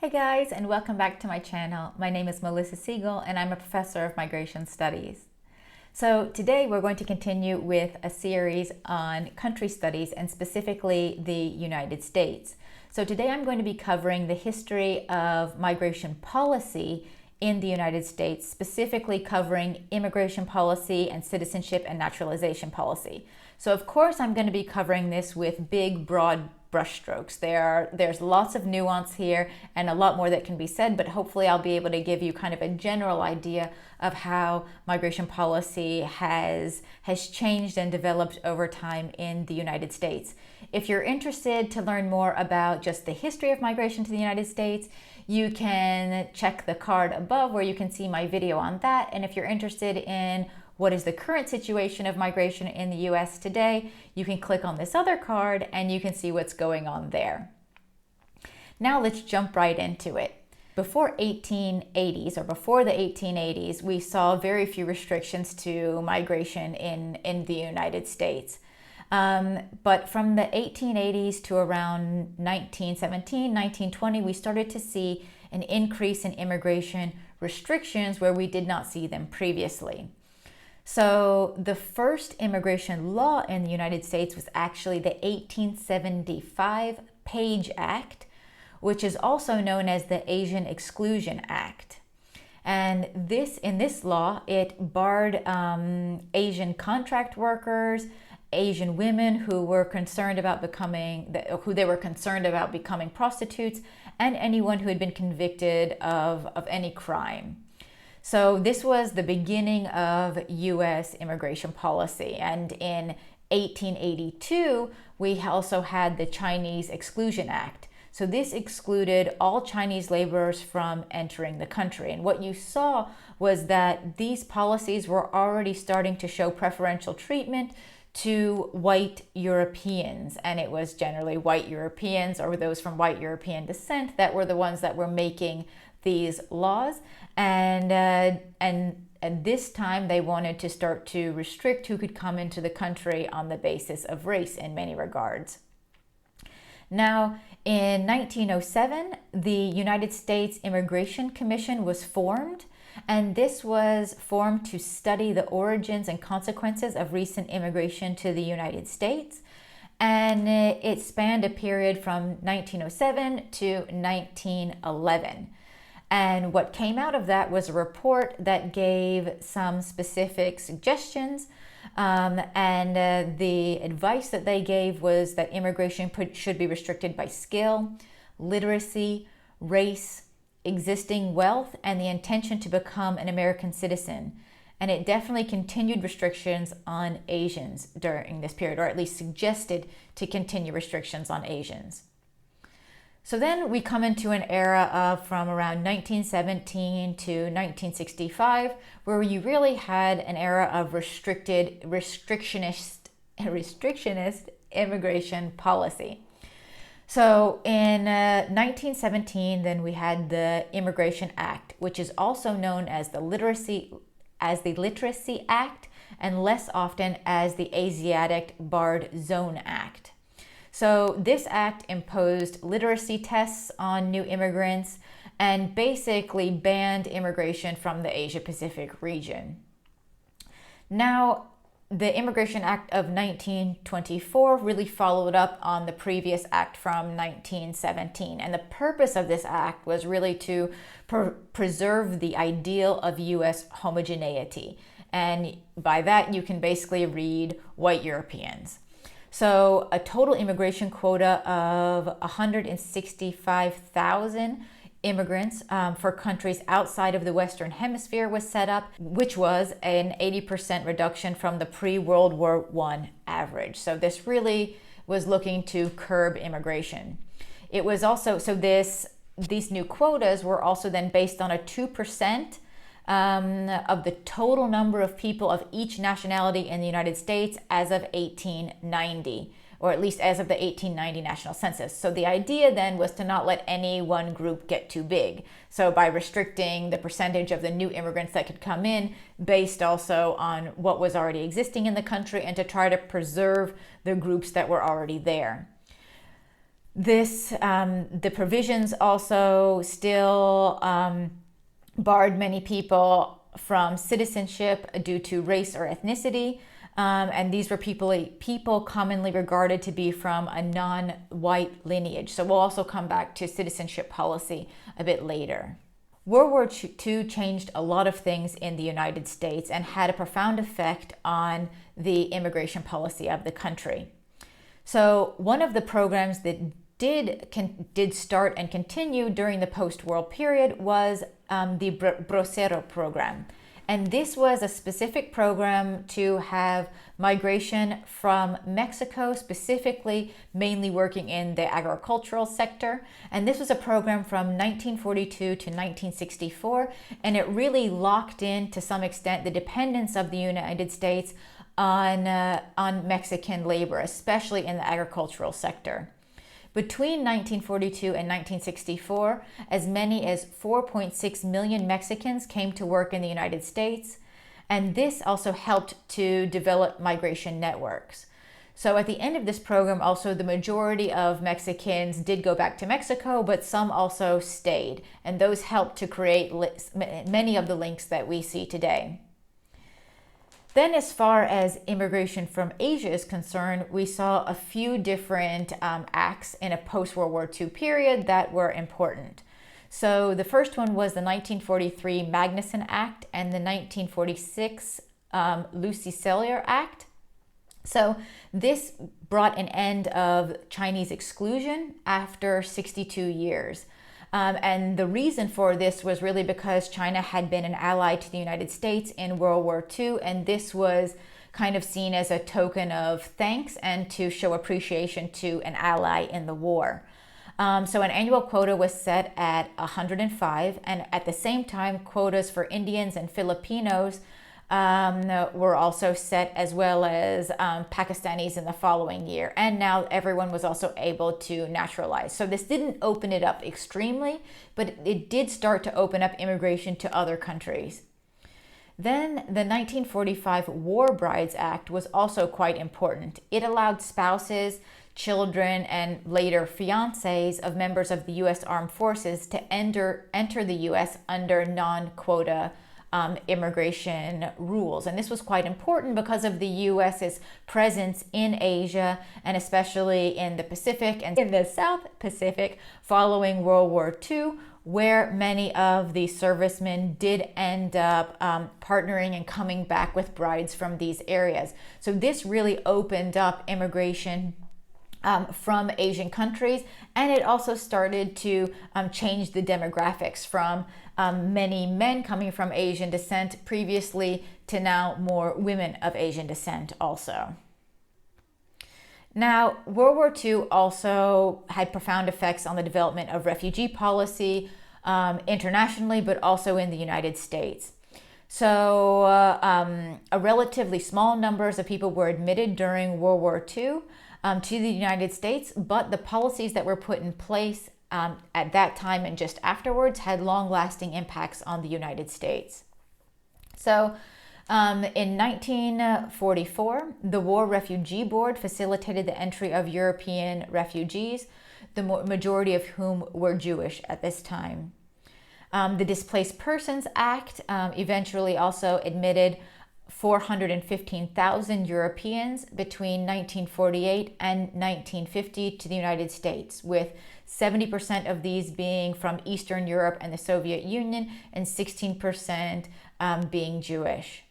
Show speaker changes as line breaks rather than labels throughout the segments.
Hey guys, and welcome back to my channel. My name is Melissa Siegel and I'm a professor of migration studies. So today we're going to continue with a series on country studies and specifically the United States. So today I'm going to be covering the history of migration policy in the United States, specifically covering immigration policy and citizenship and naturalization policy. So of course I'm going to be covering this with big, broad brushstrokes. There's lots of nuance here and a lot more that can be said, but hopefully I'll be able to give you kind of a general idea of how migration policy has changed and developed over time in the United States. If you're interested to learn more about just the history of migration to the United States, you can check the card above where you can see my video on that. And if you're interested in what is the current situation of migration in the US today, you can click on this other card and you can see what's going on there. Now let's jump right into it. Before the 1880s, we saw very few restrictions to migration in the United States. But from the 1880s to around 1917, 1920, we started to see an increase in immigration restrictions where we did not see them previously. So the first immigration law in the United States was actually the 1875 Page Act, which is also known as the Asian Exclusion Act. And in this law, it barred Asian contract workers, Asian women who were concerned about becoming prostitutes, and anyone who had been convicted of any crime. So this was the beginning of U.S. immigration policy. And in 1882, we also had the Chinese Exclusion Act. So this excluded all Chinese laborers from entering the country. And what you saw was that these policies were already starting to show preferential treatment to white Europeans. And it was generally white Europeans or those from white European descent that were the ones that were making these laws. And this time they wanted to start to restrict who could come into the country on the basis of race in many regards. Now, in 1907, the United States Immigration Commission was formed, and this was formed to study the origins and consequences of recent immigration to the United States. And it spanned a period from 1907 to 1911. And what came out of that was a report that gave some specific suggestions. The advice that they gave was that immigration should be restricted by skill, literacy, race, existing wealth, and the intention to become an American citizen. And it definitely continued restrictions on Asians during this period, or at least suggested to continue restrictions on Asians. So then we come into an era of from around 1917 to 1965, where you really had an era of restrictionist immigration policy. So in 1917, then we had the Immigration Act, which is also known as the Literacy Act, and less often as the Asiatic Barred Zone Act. So this act imposed literacy tests on new immigrants and basically banned immigration from the Asia Pacific region. Now, the Immigration Act of 1924 really followed up on the previous act from 1917. And the purpose of this act was really to preserve the ideal of U.S. homogeneity. And by that, you can basically read white Europeans. So a total immigration quota of 165,000 immigrants for countries outside of the Western Hemisphere was set up, which was an 80% reduction from the pre-World War I average. So this really was looking to curb immigration. It was also, these new quotas were also then based on a 2% of the total number of people of each nationality in the United States as of 1890, or at least as of the 1890 national census. So the idea then was to not let any one group get too big. So by restricting the percentage of the new immigrants that could come in based also on what was already existing in the country and to try to preserve the groups that were already there. The provisions also still barred many people from citizenship due to race or ethnicity. And these were people commonly regarded to be from a non-white lineage. So we'll also come back to citizenship policy a bit later. World War II changed a lot of things in the United States and had a profound effect on the immigration policy of the country. So one of the programs that did start and continue during the post-war period was the Bracero program. And this was a specific program to have migration from Mexico, specifically mainly working in the agricultural sector. And this was a program from 1942 to 1964, and it really locked in to some extent the dependence of the United States on Mexican labor, especially in the agricultural sector. Between 1942 and 1964, as many as 4.6 million Mexicans came to work in the United States, and this also helped to develop migration networks. So at the end of this program, also the majority of Mexicans did go back to Mexico, but some also stayed, and those helped to create many of the links that we see today. Then as far as immigration from Asia is concerned, we saw a few different acts in a post-World War II period that were important. So the first one was the 1943 Magnuson Act and the 1946 Lucy-Sellier Act. So this brought an end of Chinese exclusion after 62 years. And the reason for this was really because China had been an ally to the United States in World War II, and this was kind of seen as a token of thanks and to show appreciation to an ally in the war. So an annual quota was set at 105, and at the same time, quotas for Indians and Filipinos were also set, as well as Pakistanis in the following year. And now everyone was also able to naturalize. So this didn't open it up extremely, but it did start to open up immigration to other countries. Then the 1945 War Brides Act was also quite important. It allowed spouses, children, and later fiancés of members of the U.S. Armed Forces to enter the U.S. under non-quota immigration rules. And this was quite important because of the US's presence in Asia, and especially in the Pacific and in the South Pacific following World War II, where many of the servicemen did end up partnering and coming back with brides from these areas. So this really opened up immigration from Asian countries, and it also started to change the demographics from many men coming from Asian descent previously to now more women of Asian descent also. Now, World War II also had profound effects on the development of refugee policy internationally, but also in the United States. So a relatively small numbers of people were admitted during World War II to the United States, but the policies that were put in place at that time and just afterwards had long-lasting impacts on the United States. So in 1944, the War Refugee Board facilitated the entry of European refugees, the majority of whom were Jewish at this time. The Displaced Persons Act eventually also admitted 415,000 Europeans between 1948 and 1950 to the United States, with 70% of these being from Eastern Europe and the Soviet Union, and 16% being Jewish.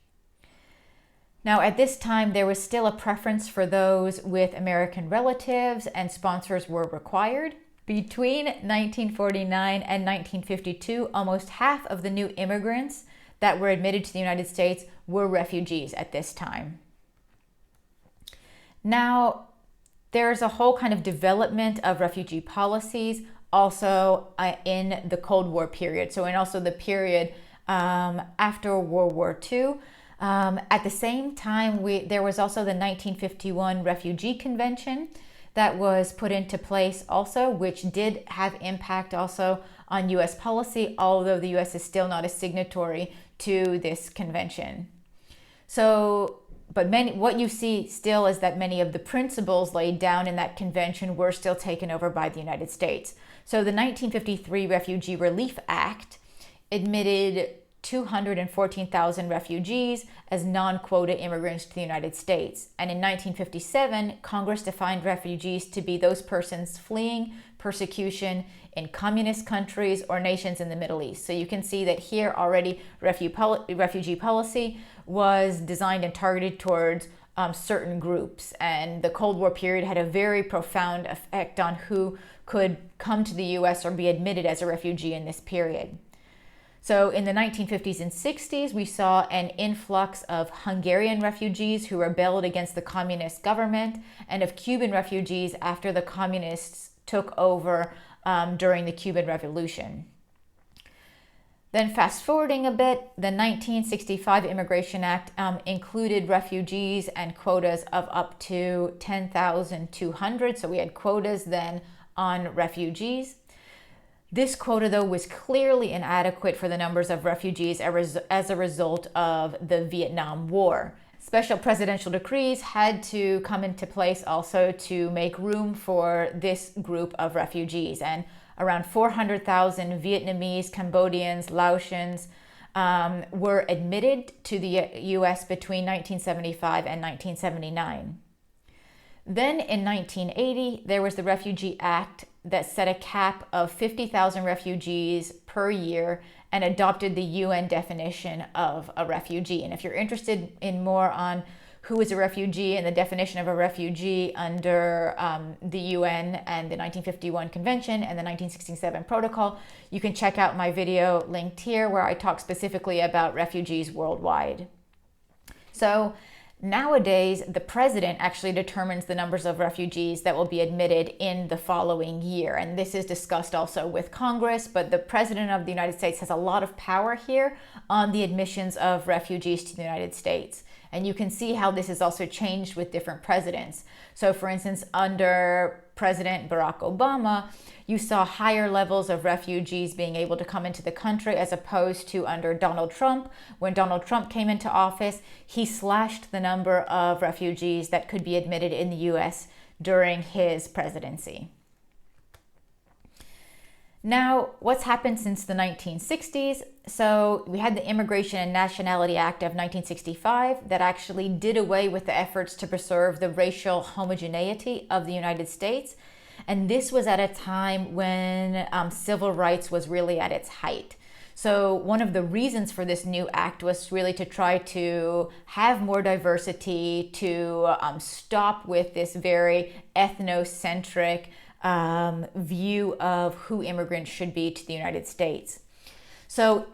Now, at this time, there was still a preference for those with American relatives, and sponsors were required. Between 1949 and 1952, almost half of the new immigrants that were admitted to the United States were refugees at this time. Now, there's a whole kind of development of refugee policies also in the Cold War period. So, and also the period after World War II. At the same time, there was also the 1951 Refugee Convention that was put into place also, which did have impact also on U.S. policy, although the U.S. is still not a signatory to this convention. So what you see still is that many of the principles laid down in that convention were still taken over by the United States. So the 1953 Refugee Relief Act admitted 214,000 refugees as non-quota immigrants to the United States. And in 1957, Congress defined refugees to be those persons fleeing persecution in communist countries or nations in the Middle East. So you can see that here already refugee policy was designed and targeted towards certain groups. And the Cold War period had a very profound effect on who could come to the US or be admitted as a refugee in this period. So in the 1950s and 60s, we saw an influx of Hungarian refugees who rebelled against the communist government, and of Cuban refugees after the communists took over during the Cuban Revolution. Then fast forwarding a bit, the 1965 Immigration Act included refugees and quotas of up to 10,200. So we had quotas then on refugees. This quota, though, was clearly inadequate for the numbers of refugees as a result of the Vietnam War. Special presidential decrees had to come into place also to make room for this group of refugees. And around 400,000 Vietnamese, Cambodians, Laotians were admitted to the U.S. between 1975 and 1979. Then in 1980, there was the Refugee Act that set a cap of 50,000 refugees per year and adopted the UN definition of a refugee. And if you're interested in more on who is a refugee and the definition of a refugee under the UN and the 1951 Convention and the 1967 Protocol, you can check out my video linked here where I talk specifically about refugees worldwide. So nowadays, the president actually determines the numbers of refugees that will be admitted in the following year. And this is discussed also with Congress, but the president of the United States has a lot of power here on the admissions of refugees to the United States. And you can see how this has also changed with different presidents. So for instance, under President Barack Obama, you saw higher levels of refugees being able to come into the country as opposed to under Donald Trump. When Donald Trump came into office, he slashed the number of refugees that could be admitted in the US during his presidency. Now, what's happened since the 1960s? So we had the Immigration and Nationality Act of 1965 that actually did away with the efforts to preserve the racial homogeneity of the United States. And this was at a time when civil rights was really at its height. So one of the reasons for this new act was really to try to have more diversity, to stop with this very ethnocentric view of who immigrants should be to the United States. So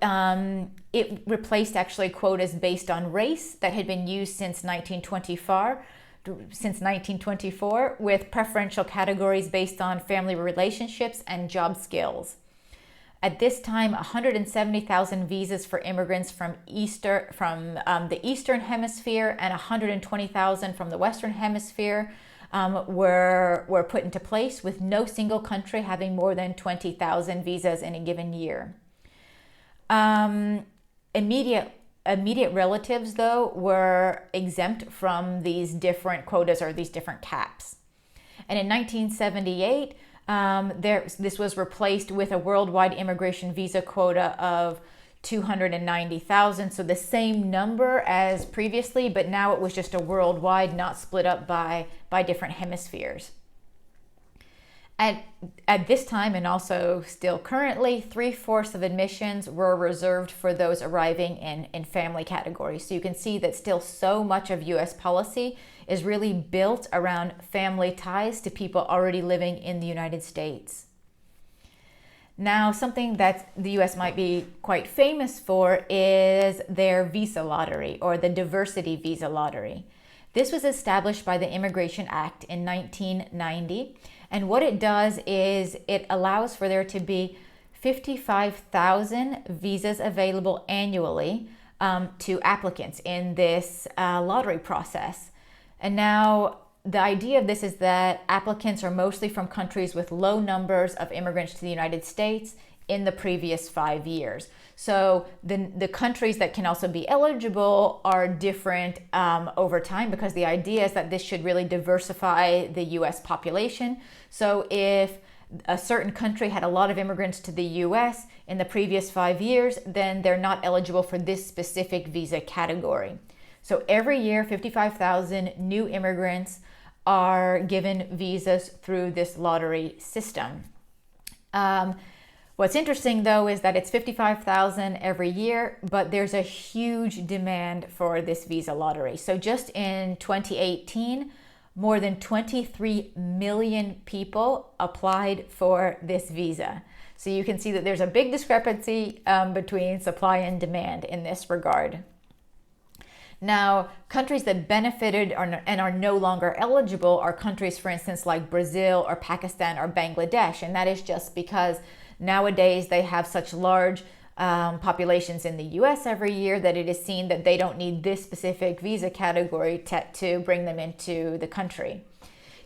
it replaced actually quotas based on race that had been used since 1924 with preferential categories based on family relationships and job skills. At this time, 170,000 visas for immigrants from the Eastern Hemisphere and 120,000 from the Western Hemisphere were put into place, with no single country having more than 20,000 visas in a given year. Immediate relatives, though, were exempt from these different quotas or these different caps. And in 1978, this was replaced with a worldwide immigration visa quota of 290,000, so the same number as previously, but now it was just a worldwide, not split up by different hemispheres. At this time, and also still currently, 3/4 of admissions were reserved for those arriving in family categories. So you can see that still so much of U.S. policy is really built around family ties to people already living in the United States. Now, something that the U.S. might be quite famous for is their visa lottery, or the diversity visa lottery. This was established by the Immigration Act in 1990, and what it does is it allows for there to be 55,000 visas available annually to applicants in this lottery process. And now, the idea of this is that applicants are mostly from countries with low numbers of immigrants to the United States, in the previous 5 years. So the countries that can also be eligible are different over time, because the idea is that this should really diversify the US population. So if a certain country had a lot of immigrants to the US in the previous 5 years, then they're not eligible for this specific visa category. So every year, 55,000 new immigrants are given visas through this lottery system. What's interesting, though, is that it's 55,000 every year, but there's a huge demand for this visa lottery. So just in 2018, more than 23 million people applied for this visa. So you can see that there's a big discrepancy between supply and demand in this regard. Now, countries that benefited and are no longer eligible are countries, for instance, like Brazil or Pakistan or Bangladesh. And that is just because nowadays they have such large populations in the US every year that it is seen that they don't need this specific visa category to bring them into the country.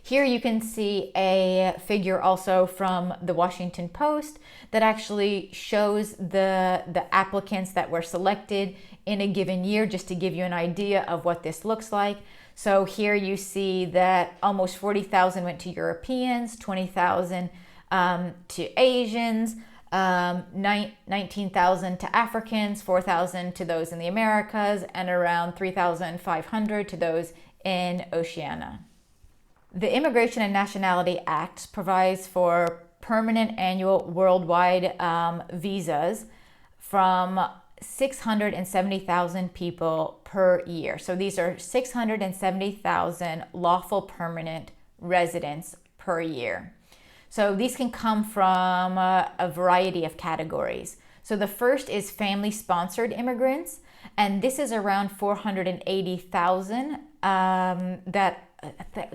Here you can see a figure also from the Washington Post that actually shows the applicants that were selected in a given year, just to give you an idea of what this looks like. So here you see that almost 40,000 went to Europeans, 20,000 to Asians, 19,000 to Africans, 4,000 to those in the Americas, and around 3,500 to those in Oceania. The Immigration and Nationality Act provides for permanent annual worldwide visas from 670,000 people per year. So these are 670,000 lawful permanent residents per year. So these can come from a variety of categories. So the first is family-sponsored immigrants, and this is around 480,000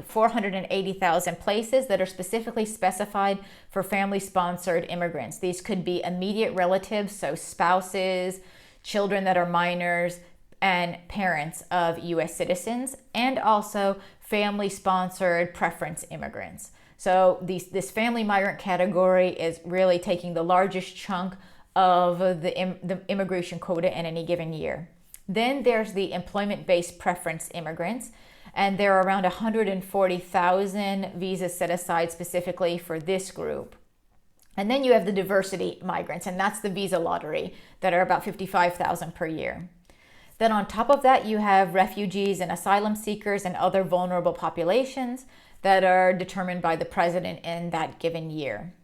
480,000 places that are specifically specified for family-sponsored immigrants. These could be immediate relatives, so spouses, children that are minors, and parents of US citizens, and also family-sponsored preference immigrants. So this family migrant category is really taking the largest chunk of the immigration quota in any given year. Then there's the employment-based preference immigrants, and there are around 140,000 visas set aside specifically for this group. And then you have the diversity migrants, and that's the visa lottery, that are about 55,000 per year. Then on top of that, you have refugees and asylum seekers and other vulnerable populations that are determined by the president in that given year.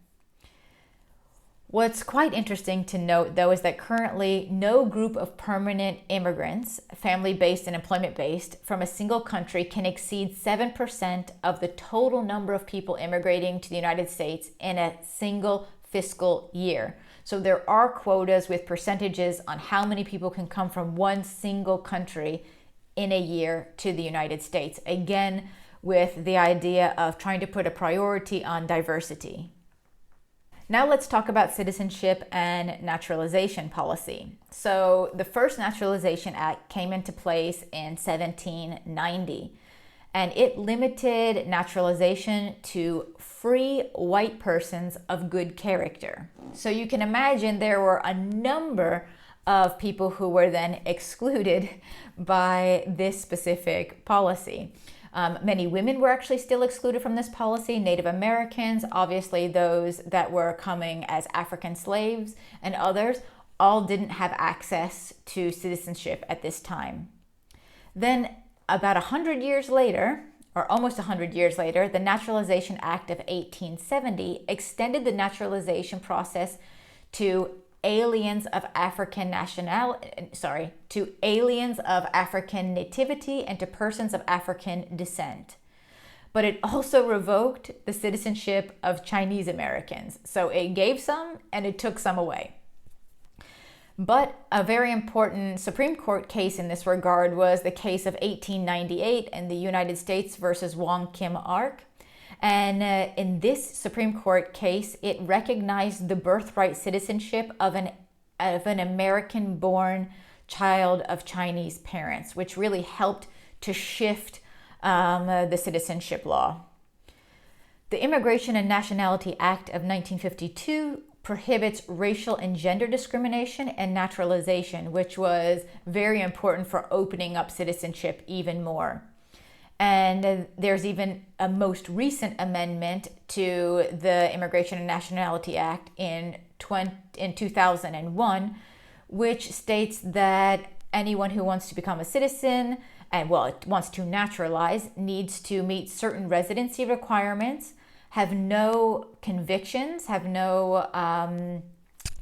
What's quite interesting to note, though, is that currently no group of permanent immigrants, family-based and employment-based, from a single country can exceed 7% of the total number of people immigrating to the United States in a single fiscal year. So there are quotas with percentages on how many people can come from one single country in a year to the United States. Again, with the idea of trying to put a priority on diversity. Now let's talk about citizenship and naturalization policy. So the first Naturalization Act came into place in 1790, and it limited naturalization to free white persons of good character. So you can imagine there were a number of people who were then excluded by this specific policy. Many women were actually still excluded from this policy. Native Americans, obviously those that were coming as African slaves, and others all didn't have access to citizenship at this time. Then about 100 years later, or almost 100 years later, the Naturalization Act of 1870 extended the naturalization process to aliens of African nativity and to persons of African descent. But it also revoked the citizenship of Chinese Americans. So it gave some and it took some away. But a very important Supreme Court case in this regard was the case of 1898 in the United States versus Wong Kim Ark. And in this Supreme Court case, it recognized the birthright citizenship of an American-born child of Chinese parents, which really helped to shift the citizenship law. The Immigration and Nationality Act of 1952 prohibits racial and gender discrimination and naturalization, which was very important for opening up citizenship even more. And there's even a most recent amendment to the Immigration and Nationality Act in 2001, which states that anyone who wants to become a citizen and wants to naturalize needs to meet certain residency requirements, have no convictions, have no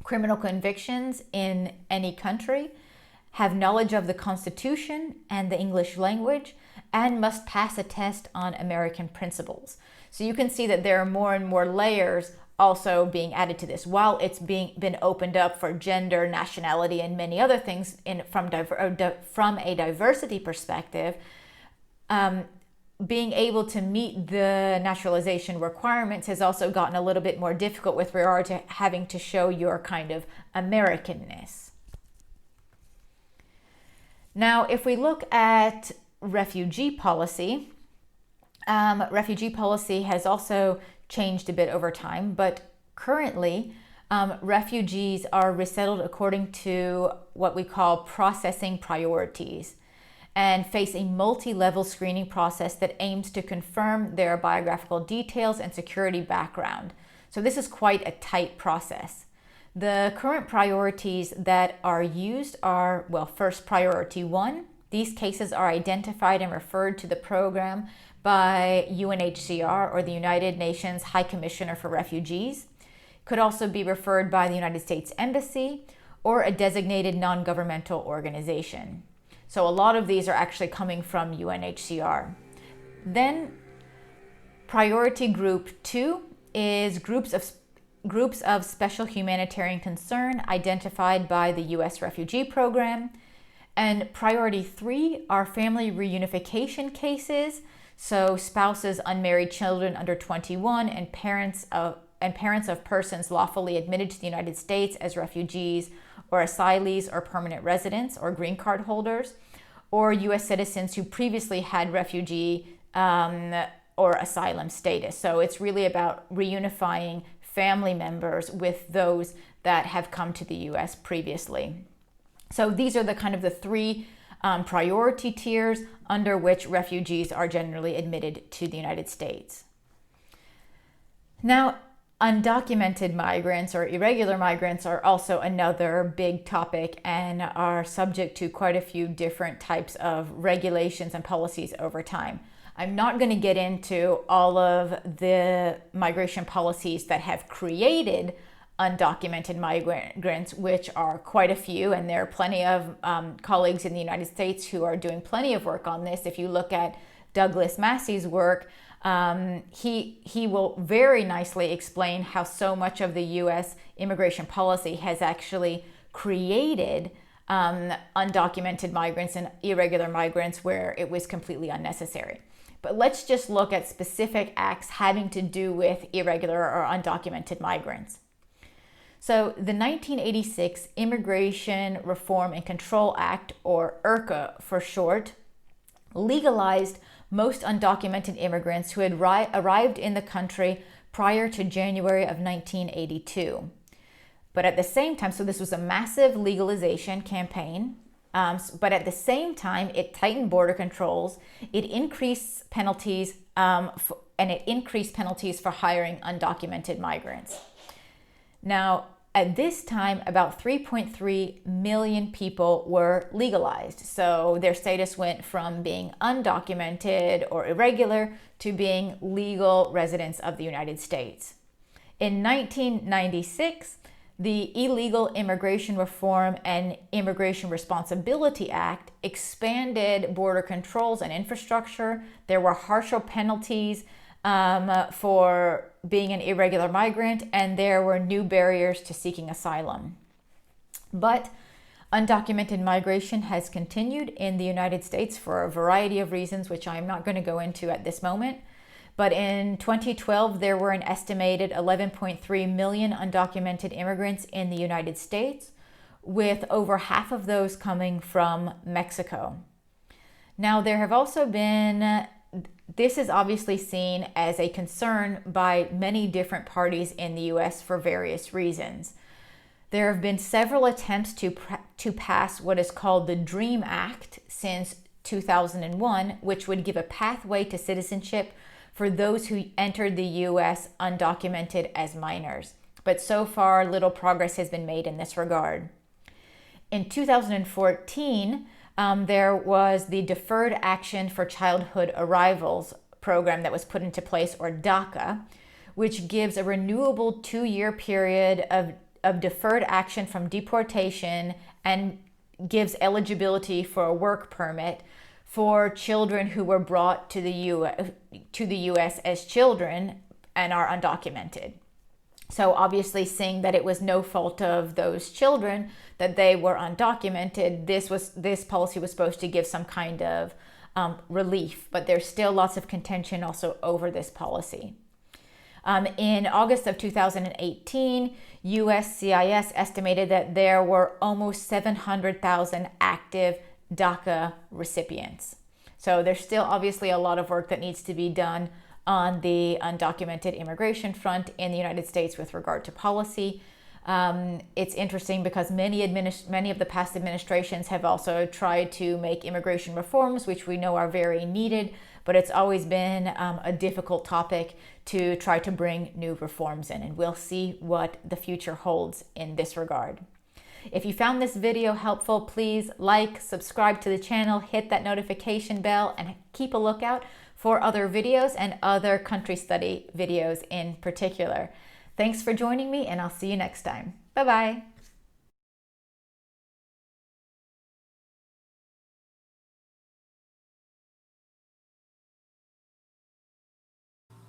criminal convictions in any country, have knowledge of the Constitution and the English language, and must pass a test on American principles. So you can see that there are more and more layers also being added to this. While it's been opened up for gender, nationality, and many other things from a diversity perspective, being able to meet the naturalization requirements has also gotten a little bit more difficult with regard to having to show your kind of Americanness. Now, if we look at refugee policy has also changed a bit over time, but currently refugees are resettled according to what we call processing priorities and face a multi-level screening process that aims to confirm their biographical details and security background. So this is quite a tight process. The current priorities that are used are, first, priority 1. These cases are identified and referred to the program by UNHCR, or the United Nations High Commissioner for Refugees. Could also be referred by the United States Embassy or a designated non-governmental organization. So a lot of these are actually coming from UNHCR. Then priority group 2 is groups of special humanitarian concern identified by the U.S. Refugee Program. And priority 3 are family reunification cases, so spouses, unmarried children under 21, and parents of persons lawfully admitted to the United States as refugees or asylees or permanent residents or green card holders, or U.S. citizens who previously had refugee or asylum status. So it's really about reunifying family members with those that have come to the U.S. previously. So these are the three priority tiers under which refugees are generally admitted to the United States. Now, undocumented migrants or irregular migrants are also another big topic and are subject to quite a few different types of regulations and policies over time. I'm not going to get into all of the migration policies that have created undocumented migrants, which are quite a few, and there are plenty of colleagues in the United States who are doing plenty of work on this. If you look at Douglas Massey's work, he will very nicely explain how so much of the U.S. immigration policy has actually created undocumented migrants and irregular migrants where it was completely unnecessary. But let's just look at specific acts having to do with irregular or undocumented migrants. So the 1986 Immigration Reform and Control Act, or IRCA for short, legalized most undocumented immigrants who had arrived in the country prior to January of 1982. But at the same time, so this was a massive legalization campaign, but at the same time, it tightened border controls, it increased penalties, for hiring undocumented migrants. Now, at this time, about 3.3 million people were legalized. So their status went from being undocumented or irregular to being legal residents of the United States. In 1996, the Illegal Immigration Reform and Immigration Responsibility Act expanded border controls and infrastructure. There were harsher penalties for being an irregular migrant, and there were new barriers to seeking asylum. But undocumented migration has continued in the United States for a variety of reasons, which I'm not going to go into at this moment. But in 2012, there were an estimated 11.3 million undocumented immigrants in the United States, with over half of those coming from Mexico. Now, there have also been this is obviously seen as a concern by many different parties in the US for various reasons. There have been several attempts to pass what is called the DREAM Act since 2001, which would give a pathway to citizenship for those who entered the US undocumented as minors. But so far, little progress has been made in this regard. In 2014, there was the Deferred Action for Childhood Arrivals program that was put into place, or DACA, which gives a renewable 2-year period of deferred action from deportation and gives eligibility for a work permit for children who were brought to the US as children and are undocumented. So obviously, seeing that it was no fault of those children that they were undocumented, this policy was supposed to give some kind of relief, but there's still lots of contention also over this policy. In August of 2018, USCIS estimated that there were almost 700,000 active DACA recipients. So there's still obviously a lot of work that needs to be done on the undocumented immigration front in the United States with regard to policy. It's interesting because many of the past administrations have also tried to make immigration reforms, which we know are very needed, but it's always been a difficult topic to try to bring new reforms in, and we'll see what the future holds in this regard. If you found this video helpful, please like, subscribe to the channel, hit that notification bell, and keep a lookout for other videos and other country study videos in particular. Thanks for joining me, and I'll see you next time. Bye-bye.